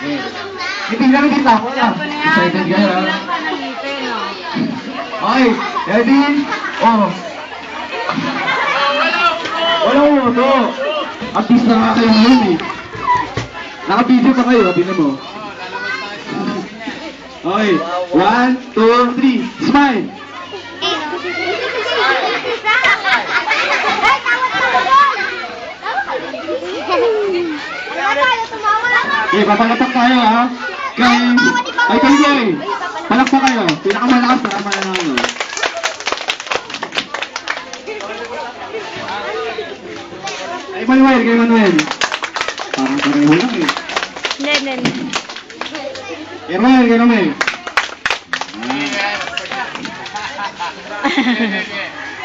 Ngiti lang kita. Excited ka ha? Okay, ready? Oh. Walang uto. Artist na nga kayo ngayon eh. Naka-video pa kayo, tingnan mo. Okay, 1, 2, 3, smile! Okay, papalapak tayo ha. Kay palakpak kayo. Pinakamalakas, pinakamalakas. Kay Manuel. Parang pareho lang eh. Hindi. Kay Romel.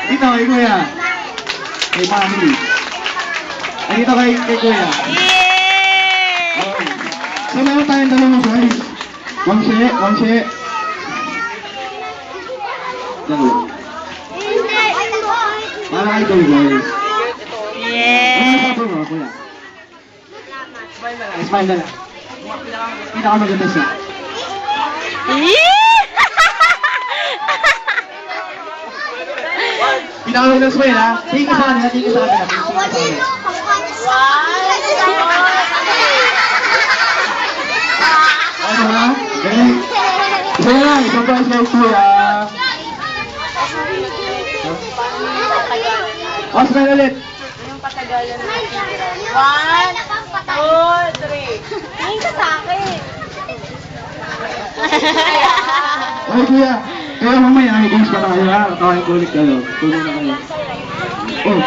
Dito kay Kuya. Kay Mami. Dito kay Kuya. So meron tayong dalawang guys. One share. Dalawa. Para kay guys. Yeah. Ano mo, Kuya? Smile na lang. Pinakamaganda siya. Pinakamaganda smile ha. Tingin ka sa kanila. Ano na? Isa na lang, isang prize kay Kuya. Smile ulit. Yung patagalan ng figuran. 1, 2, 3. Tingin ka sa akin. Okay, Kuya. Kaya mamaya, may games pa tayo ha. Kakain ko ulit kayo. Tulong na kayo. Oh.